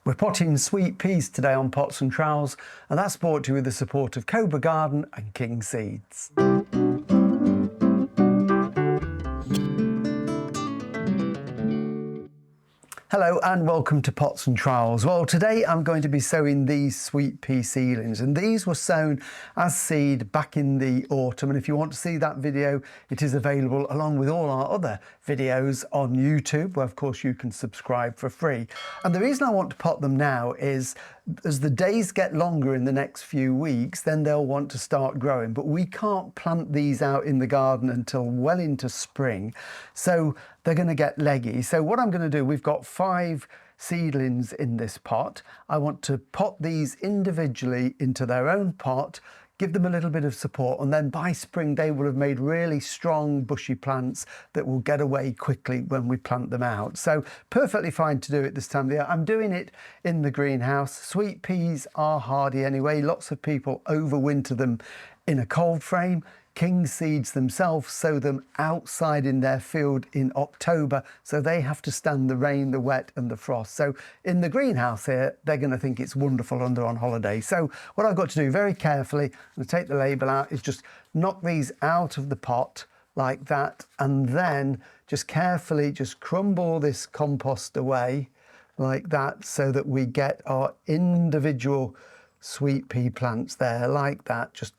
We're potting sweet peas today on Pots and Trowels, and that's brought to you with the support of Cobra Garden and King Seeds. Hello and welcome to Pots and Trowels. Well, today I'm going to be sowing these sweet pea seedlings, and these were sown as seed back in the autumn. And if you want to see that video, it is available along with all our other videos on YouTube, where of course you can subscribe for free. And the reason I want to pot them now is as the days get longer in the next few weeks, then they'll want to start growing. But we can't plant these out in the garden until well into spring. So they're going to get leggy. So what I'm going to do, we've got 5 seedlings in this pot. I want to pot these individually into their own pot, give them a little bit of support, and then by spring they will have made really strong bushy plants that will get away quickly when we plant them out. So perfectly fine to do it this time of the year. I'm doing it in the greenhouse. Sweet peas are hardy anyway. Lots of people overwinter them in a cold frame. King Seeds themselves sow them outside in their field in October, so they have to stand the rain, the wet and the frost. So in the greenhouse here, they're going to think it's wonderful under on holiday. So what I've got to do very carefully, I'm going to take the label out, is just knock these out of the pot like that, and then just carefully just crumble this compost away like that, so that we get our individual sweet pea plants there like that. Just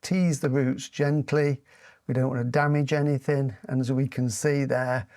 tease the roots gently. We don't want to damage anything, and as we can see there,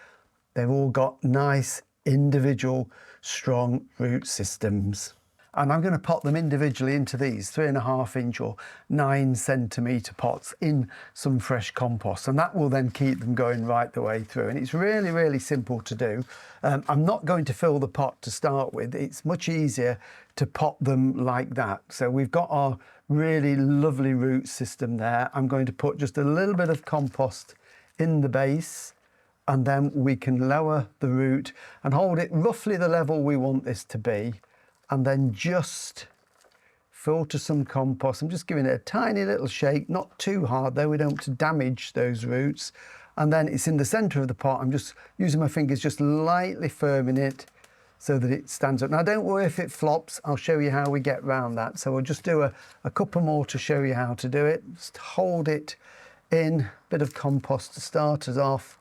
they've all got nice individual strong root systems. And I'm going to pot them individually into these 3.5 inch or 9 centimetre pots in some fresh compost, and that will then keep them going right the way through. And it's really, really simple to do. I'm not going to fill the pot to start with. It's much easier to pot them like that. So we've got our really lovely root system there. I'm going to put just a little bit of compost in the base, and then we can lower the root and hold it roughly the level we want this to be, and then just filter some compost. I'm just giving it a tiny little shake, not too hard though, we don't want to damage those roots. And then it's in the centre of the pot. I'm just using my fingers, just lightly firming it so that it stands up. Now don't worry if it flops, I'll show you how we get around that. So we'll just do a couple more to show you how to do it. Just hold it in, bit of compost to start us off,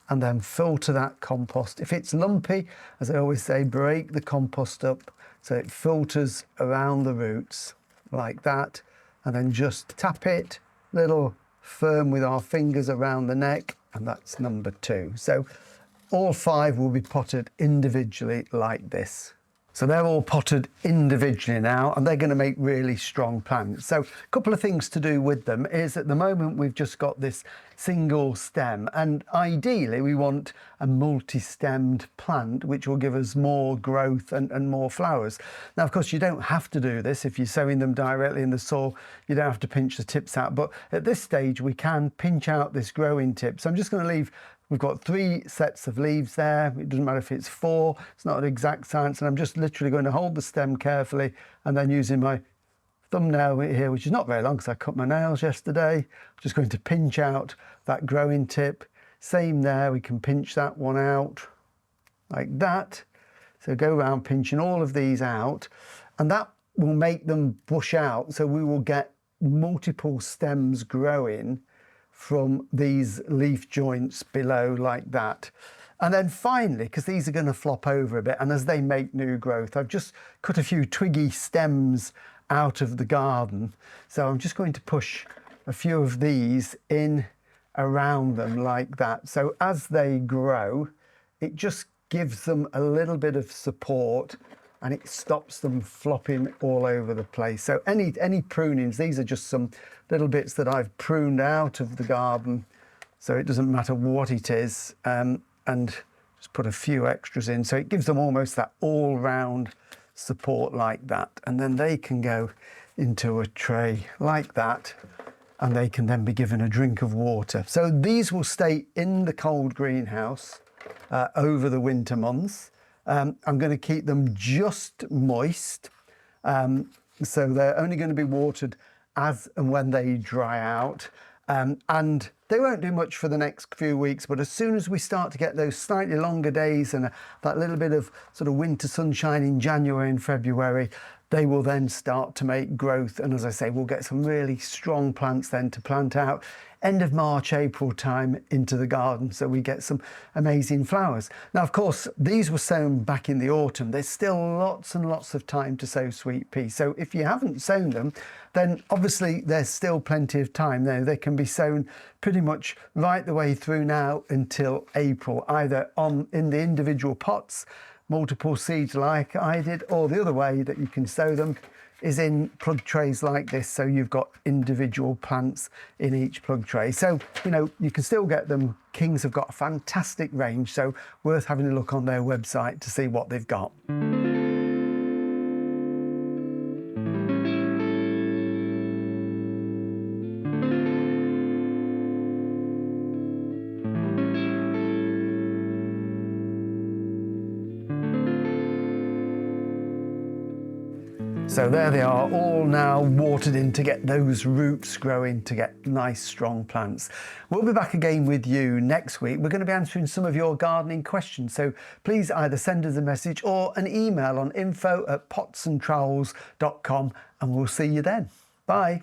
and then filter that compost. If it's lumpy, as I always say, break the compost up so it filters around the roots like that, and then just tap it little firm with our fingers around the neck, and that's number 2. So all 5 will be potted individually like this. So they're all potted individually now, and they're going to make really strong plants. So a couple of things to do with them is, at the moment we've just got this single stem, and ideally we want a multi-stemmed plant which will give us more growth and more flowers. Now of course you don't have to do this. If you're sowing them directly in the soil, you don't have to pinch the tips out, but at this stage we can pinch out this growing tip. So I'm just going to leave. We've got 3 sets of leaves there. It doesn't matter if it's 4, it's not an exact science. And I'm just literally going to hold the stem carefully, and then using my thumbnail here, which is not very long because I cut my nails yesterday, I'm just going to pinch out that growing tip. Same there, we can pinch that one out like that. So go around pinching all of these out, and that will make them bush out. So we will get multiple stems growing from these leaf joints below like that. And then finally, because these are going to flop over a bit, and as they make new growth, I've just cut a few twiggy stems out of the garden. So I'm just going to push a few of these in around them like that. So as they grow, it just gives them a little bit of support, and it stops them flopping all over the place. So any prunings, these are just some little bits that I've pruned out of the garden, so it doesn't matter what it is, and just put a few extras in, so it gives them almost that all-round support like that. And then they can go into a tray like that, and they can then be given a drink of water. So these will stay in the cold greenhouse over the winter months. I'm going to keep them just moist, so they're only going to be watered as and when they dry out, and they won't do much for the next few weeks, but as soon as we start to get those slightly longer days and that little bit of sort of winter sunshine in January and February, they will then start to make growth. And as I say, we'll get some really strong plants then to plant out end of March, April time into the garden, so we get some amazing flowers. Now, of course, these were sown back in the autumn. There's still lots and lots of time to sow sweet pea. So if you haven't sown them, then obviously there's still plenty of time there. They can be sown pretty much right the way through now until April, either in the individual pots, multiple seeds like I did, or the other way that you can sow them is in plug trays like this, so you've got individual plants in each plug tray. So, you know, you can still get them. Kings have got a fantastic range, so worth having a look on their website to see what they've got. So there they are, all now watered in to get those roots growing, to get nice strong plants. We'll be back again with you next week. We're going to be answering some of your gardening questions, so please either send us a message or an email on info@potsandtrowels.com, and we'll see you then. Bye.